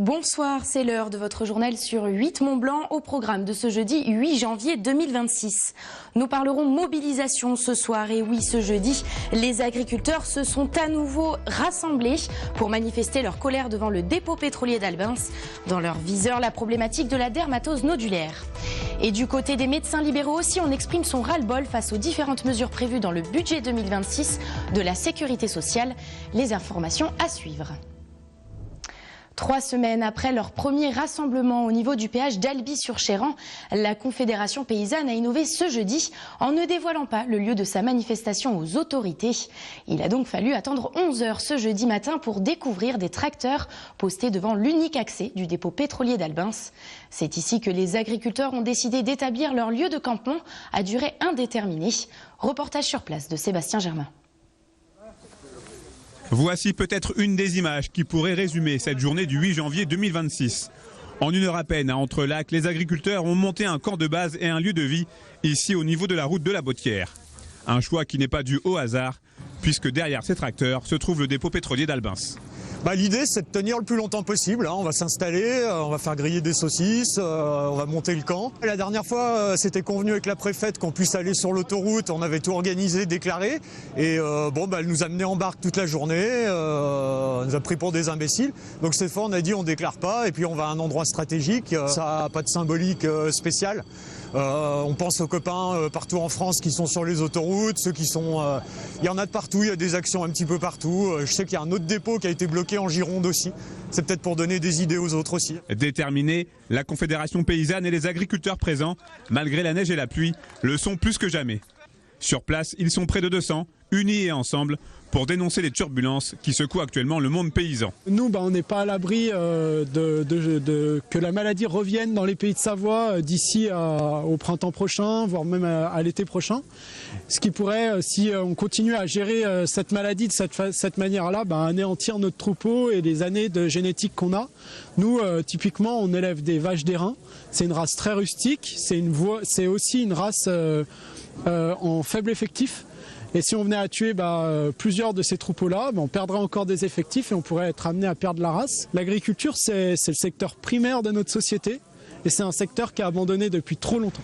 Bonsoir, c'est l'heure de votre journal sur 8 Mont-Blanc au programme de ce jeudi 8 janvier 2026. Nous parlerons mobilisation ce soir et oui, ce jeudi, les agriculteurs se sont à nouveau rassemblés pour manifester leur colère devant le dépôt pétrolier d'Albins. Dans leur viseur, la problématique de la dermatose nodulaire. Et du côté des médecins libéraux aussi, on exprime son ras-le-bol face aux différentes mesures prévues dans le budget 2026 de la sécurité sociale. Les informations à suivre. 3 semaines après leur premier rassemblement au niveau du péage d'Albi-sur-Chéran, la Confédération paysanne a innové ce jeudi en ne dévoilant pas le lieu de sa manifestation aux autorités. Il a donc fallu attendre 11 h ce jeudi matin pour découvrir des tracteurs postés devant l'unique accès du dépôt pétrolier d'Albins. C'est ici que les agriculteurs ont décidé d'établir leur lieu de campement à durée indéterminée. Reportage sur place de Sébastien Germain. Voici peut-être une des images qui pourrait résumer cette journée du 8 janvier 2026. En une heure à peine, à Entrelacs, les agriculteurs ont monté un camp de base et un lieu de vie ici au niveau de la route de la Bottière. Un choix qui n'est pas dû au hasard, puisque derrière ces tracteurs se trouve le dépôt pétrolier d'Albins. L'idée, c'est de tenir le plus longtemps possible. On va s'installer, on va faire griller des saucisses, on va monter le camp. La dernière fois, c'était convenu avec la préfète qu'on puisse aller sur l'autoroute. On avait tout organisé, déclaré. Et elle nous a menés en barque toute la journée. Elle nous a pris pour des imbéciles. Donc cette fois, on a dit on déclare pas. Et puis on va à un endroit stratégique. Ça n'a pas de symbolique spéciale. On pense aux copains partout en France qui sont sur les autoroutes, ceux qui sont... il y en a de partout, il y a des actions un petit peu partout. Je sais qu'il y a un autre dépôt qui a été bloqué en Gironde aussi. C'est peut-être pour donner des idées aux autres aussi. Déterminés, la Confédération paysanne et les agriculteurs présents, malgré la neige et la pluie, le sont plus que jamais. Sur place, ils sont près de 200, unis et ensemble, pour dénoncer les turbulences qui secouent actuellement le monde paysan. Nous, on n'est pas à l'abri que la maladie revienne dans les pays de Savoie d'ici au printemps prochain, voire même à l'été prochain. Ce qui pourrait, si on continue à gérer cette maladie de cette manière-là, anéantir notre troupeau et les années de génétique qu'on a. Nous, typiquement, on élève des vaches d'airain. C'est une race très rustique. C'est aussi une race en faible effectif. Et si on venait à tuer plusieurs de ces troupeaux-là, on perdrait encore des effectifs et on pourrait être amené à perdre la race. L'agriculture, c'est le secteur primaire de notre société et c'est un secteur qui est abandonné depuis trop longtemps.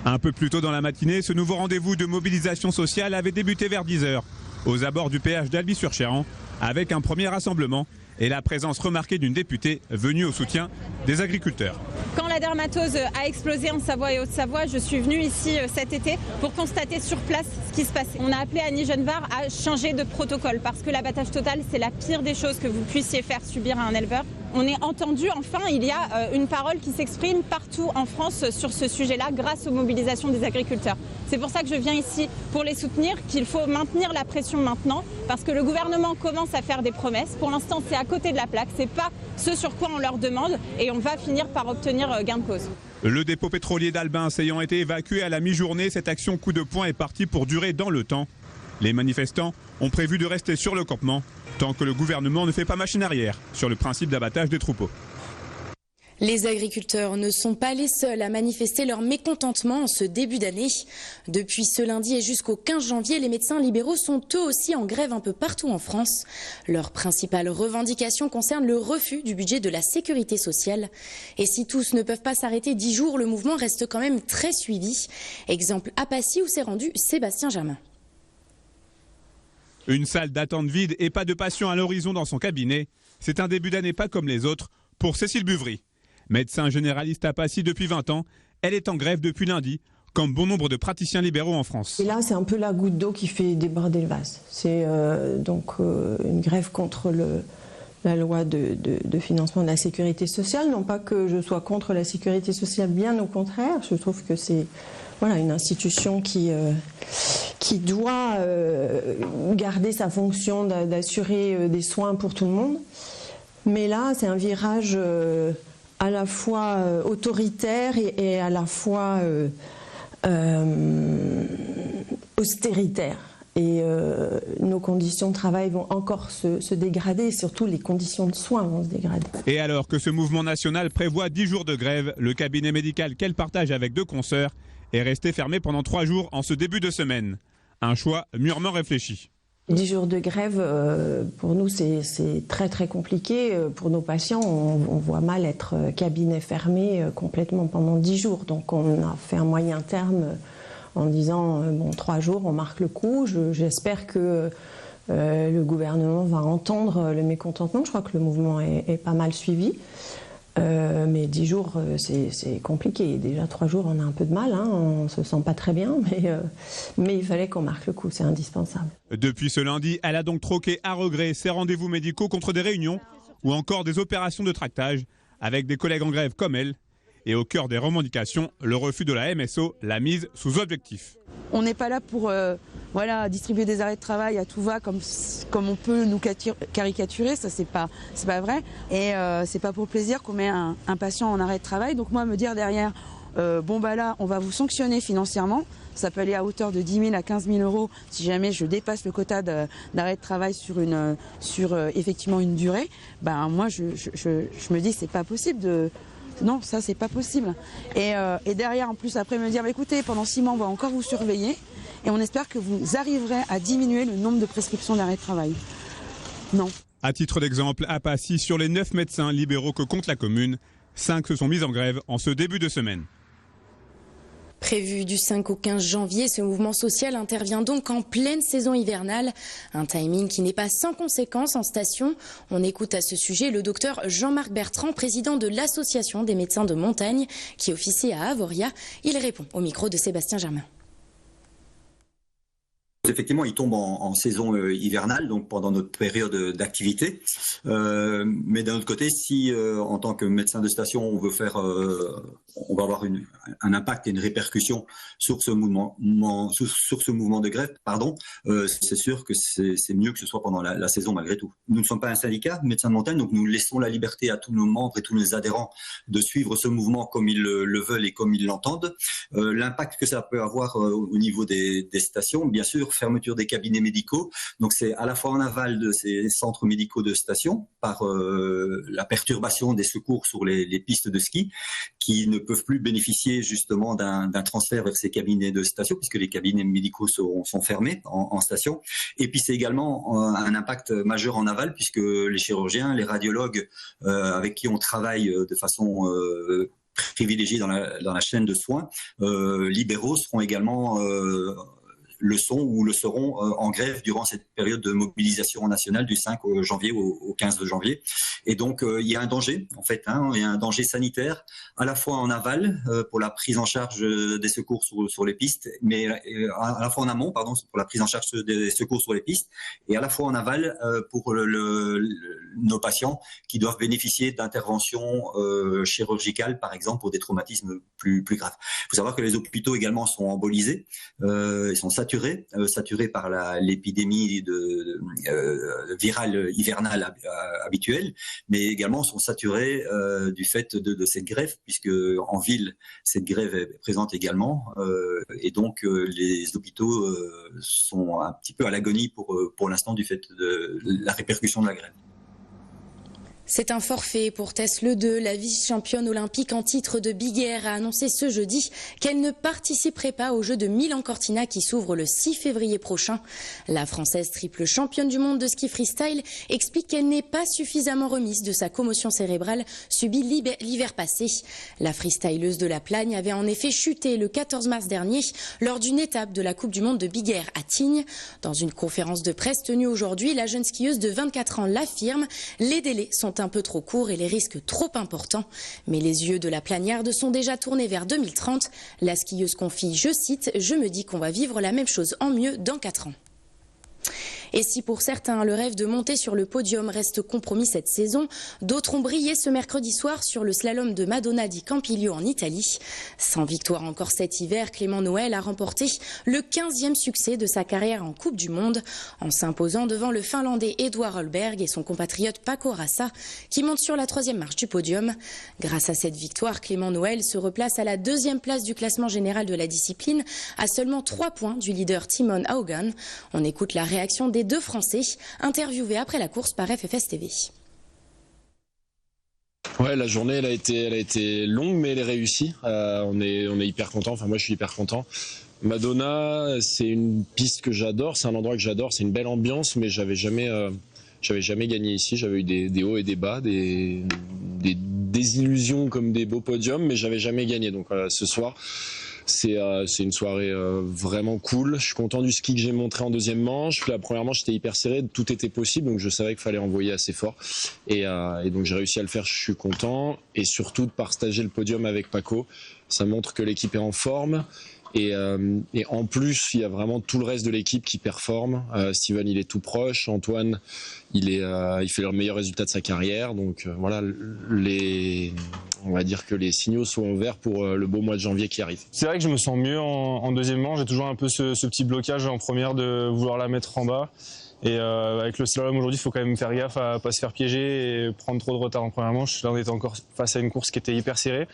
Un peu plus tôt dans la matinée, ce nouveau rendez-vous de mobilisation sociale avait débuté vers 10 h aux abords du péage d'Albi-sur-Chéran avec un premier rassemblement et la présence remarquée d'une députée venue au soutien des agriculteurs. Quand la dermatose a explosé en Savoie et Haute-Savoie, je suis venue ici cet été pour constater sur place ce qui se passait. On a appelé Annie Genevard à changer de protocole parce que l'abattage total, c'est la pire des choses que vous puissiez faire subir à un éleveur. On est entendu, enfin, il y a une parole qui s'exprime partout en France sur ce sujet-là grâce aux mobilisations des agriculteurs. C'est pour ça que je viens ici pour les soutenir, qu'il faut maintenir la pression maintenant parce que le gouvernement commence à faire des promesses. Pour l'instant, c'est à côté de la plaque, c'est pas ce sur quoi on leur demande et on va finir par obtenir gain de cause. Le dépôt pétrolier d'Albins ayant été évacué à la mi-journée, cette action coup de poing est partie pour durer dans le temps. Les manifestants ont prévu de rester sur le campement tant que le gouvernement ne fait pas machine arrière sur le principe d'abattage des troupeaux. Les agriculteurs ne sont pas les seuls à manifester leur mécontentement en ce début d'année. Depuis ce lundi et jusqu'au 15 janvier, les médecins libéraux sont eux aussi en grève un peu partout en France. Leur principale revendication concerne le refus du budget de la sécurité sociale. Et si tous ne peuvent pas s'arrêter 10 jours, le mouvement reste quand même très suivi. Exemple à Passy où s'est rendu Sébastien Germain. Une salle d'attente vide et pas de patient à l'horizon dans son cabinet. C'est un début d'année pas comme les autres pour Cécile Buvry. Médecin généraliste à Passy depuis 20 ans, elle est en grève depuis lundi, comme bon nombre de praticiens libéraux en France. Et là, c'est un peu la goutte d'eau qui fait déborder le vase. C'est une grève contre la loi de financement de la sécurité sociale. Non pas que je sois contre la sécurité sociale, bien au contraire. Je trouve que c'est une institution qui doit garder sa fonction d'assurer des soins pour tout le monde. Mais là, c'est un virage à la fois autoritaire et à la fois austéritaire. Et nos conditions de travail vont encore se dégrader, surtout les conditions de soins vont se dégrader. Et alors que ce mouvement national prévoit 10 jours de grève, le cabinet médical qu'elle partage avec 2 consoeurs est resté fermé pendant 3 jours en ce début de semaine. Un choix mûrement réfléchi. 10 jours de grève, pour nous, c'est très très compliqué. Pour nos patients, on voit mal être cabinet fermé complètement pendant 10 jours. Donc on a fait un moyen terme en disant, 3 jours, on marque le coup. J'espère que le gouvernement va entendre le mécontentement. Je crois que le mouvement est pas mal suivi. Mais 10 jours, c'est compliqué. Déjà 3 jours, on a un peu de mal, on ne se sent pas très bien, mais il fallait qu'on marque le coup, c'est indispensable. Depuis ce lundi, elle a donc troqué à regret ses rendez-vous médicaux contre des réunions ou encore des opérations de tractage avec des collègues en grève comme elle. Et au cœur des revendications, le refus de la MSO, la mise sous objectif. On n'est pas là pour distribuer des arrêts de travail à tout va comme on peut nous caricaturer, ça c'est pas vrai. Et c'est pas pour plaisir qu'on met un patient en arrêt de travail. Donc moi me dire derrière, là on va vous sanctionner financièrement, ça peut aller à hauteur de 10 000 à 15 000 euros si jamais je dépasse le quota d'arrêt de travail sur effectivement une durée. Moi je me dis c'est pas possible Non, ça c'est pas possible. Et derrière en plus après me dire écoutez, pendant 6 mois on va encore vous surveiller et on espère que vous arriverez à diminuer le nombre de prescriptions d'arrêt de travail. Non. À titre d'exemple, à Passy, sur les 9 médecins libéraux que compte la commune, 5 se sont mis en grève en ce début de semaine. Prévu du 5 au 15 janvier, ce mouvement social intervient donc en pleine saison hivernale. Un timing qui n'est pas sans conséquences en station. On écoute à ce sujet le docteur Jean-Marc Bertrand, président de l'Association des médecins de montagne, qui officie à Avoria. Il répond au micro de Sébastien Germain. Effectivement, il tombe en saison hivernale, donc pendant notre période d'activité. Mais d'un autre côté, si en tant que médecin de station, on veut on va avoir un impact et une répercussion sur ce mouvement de grève, c'est sûr que c'est mieux que ce soit pendant la saison malgré tout. Nous ne sommes pas un syndicat, médecins de montagne, donc nous laissons la liberté à tous nos membres et tous nos adhérents de suivre ce mouvement comme ils le veulent et comme ils l'entendent. L'impact que ça peut avoir au niveau des stations, bien sûr, fermeture des cabinets médicaux. Donc c'est à la fois en aval de ces centres médicaux de station par la perturbation des secours sur les pistes de ski qui ne peuvent plus bénéficier justement d'un transfert vers ces cabinets de station puisque les cabinets médicaux sont fermés en station. Et puis c'est également un impact majeur en aval puisque les chirurgiens, les radiologues avec qui on travaille de façon privilégiée dans la chaîne de soins libéraux seront également le seront en grève durant cette période de mobilisation nationale du 5 janvier au 15 janvier. Et donc, il y a un danger, en fait, il y a un danger sanitaire, à la fois en aval, pour la prise en charge des secours sur les pistes, mais à la fois en amont, pour la prise en charge des secours sur les pistes, et à la fois en aval pour nos patients qui doivent bénéficier d'interventions chirurgicales, par exemple, pour des traumatismes plus graves. Il faut savoir que les hôpitaux également sont embolisés, ils sont saturés par l'épidémie virale hivernale habituelle, mais également sont saturés du fait de cette grève, puisque en ville, cette grève est présente également, et donc les hôpitaux sont un petit peu à l'agonie pour l'instant du fait de la répercussion de la grève. C'est un forfait pour Tess Ledeux. La vice-championne olympique en titre de Big Air a annoncé ce jeudi qu'elle ne participerait pas aux Jeux de Milan-Cortina qui s'ouvrent le 6 février prochain. La Française triple championne du monde de ski freestyle explique qu'elle n'est pas suffisamment remise de sa commotion cérébrale subie l'hiver passé. La freestyleuse de la Plagne avait en effet chuté le 14 mars dernier lors d'une étape de la Coupe du monde de Big Air à Tignes. Dans une conférence de presse tenue aujourd'hui, la jeune skieuse de 24 ans l'affirme. Les délais sont un peu trop courts et les risques trop importants. Mais les yeux de la Plagnarde sont déjà tournés vers 2030. La skieuse confie, je cite, « Je me dis qu'on va vivre la même chose en mieux dans 4 ans ». Et si pour certains, le rêve de monter sur le podium reste compromis cette saison, d'autres ont brillé ce mercredi soir sur le slalom de Madonna di Campiglio en Italie. Sans victoire encore cet hiver, Clément Noël a remporté le 15e succès de sa carrière en Coupe du Monde, en s'imposant devant le Finlandais Edouard Holberg et son compatriote Paco Rassa, qui monte sur la 3e marche du podium. Grâce à cette victoire, Clément Noël se replace à la 2e place du classement général de la discipline, à seulement 3 points du leader Timon Haugan. On écoute la réaction des deux Français, interviewés après la course par FFS TV. Ouais, la journée elle a été longue mais elle est réussie. On est hyper content. Enfin moi je suis hyper content. Madonna, c'est une piste que j'adore, c'est un endroit que j'adore, c'est une belle ambiance, mais j'avais jamais gagné ici. J'avais eu des hauts et des bas, des désillusions comme des beaux podiums, mais j'avais jamais gagné. Donc voilà, ce soir, c'est une soirée vraiment cool. Je suis content du ski que j'ai montré en deuxième manche. La première manche, c'était hyper serré, tout était possible, donc je savais qu'il fallait envoyer assez fort. Et donc j'ai réussi à le faire, je suis content. Et surtout de partager le podium avec Paco. Ça montre que l'équipe est en forme. Et en plus, il y a vraiment tout le reste de l'équipe qui performe. Steven, il est tout proche. Antoine, il fait le meilleur résultat de sa carrière. Donc voilà, on va dire que les signaux sont verts pour le beau mois de janvier qui arrive. C'est vrai que je me sens mieux en deuxième manche. J'ai toujours un peu ce petit blocage en première de vouloir la mettre en bas. Et avec le slalom aujourd'hui, il faut quand même faire gaffe à pas se faire piéger et prendre trop de retard en première manche. Là, on était encore face à une course qui était hyper serrée.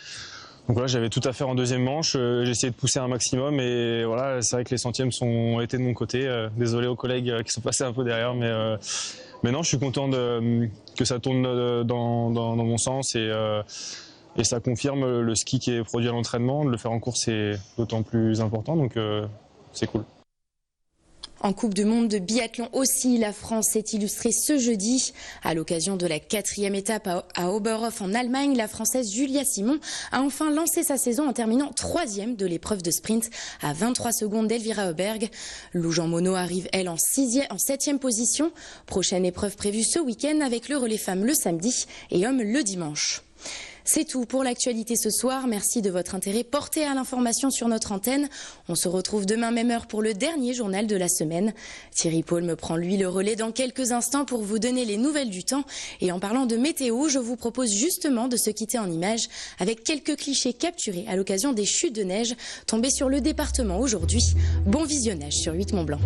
Donc voilà, j'avais tout à faire en deuxième manche, j'ai essayé de pousser un maximum et voilà, c'est vrai que les centièmes ont été de mon côté. Désolé aux collègues qui sont passés un peu derrière, mais non, je suis content que ça tourne dans mon sens et ça confirme le ski qui est produit à l'entraînement. De le faire en course, c'est d'autant plus important, donc c'est cool. En Coupe du Monde de biathlon aussi, la France s'est illustrée ce jeudi. À l'occasion de la 4e étape à Oberhof en Allemagne, la Française Julia Simon a enfin lancé sa saison en terminant 3e de l'épreuve de sprint à 23 secondes d'Elvira Oberg. Lou Jean Monod arrive, elle, en 7e position. Prochaine épreuve prévue ce week-end avec le relais femmes le samedi et hommes le dimanche. C'est tout pour l'actualité ce soir. Merci de votre intérêt porté à l'information sur notre antenne. On se retrouve demain même heure pour le dernier journal de la semaine. Thierry Paul me prend lui le relais dans quelques instants pour vous donner les nouvelles du temps. Et en parlant de météo, je vous propose justement de se quitter en images avec quelques clichés capturés à l'occasion des chutes de neige tombées sur le département aujourd'hui. Bon visionnage sur 8 Mont Blanc.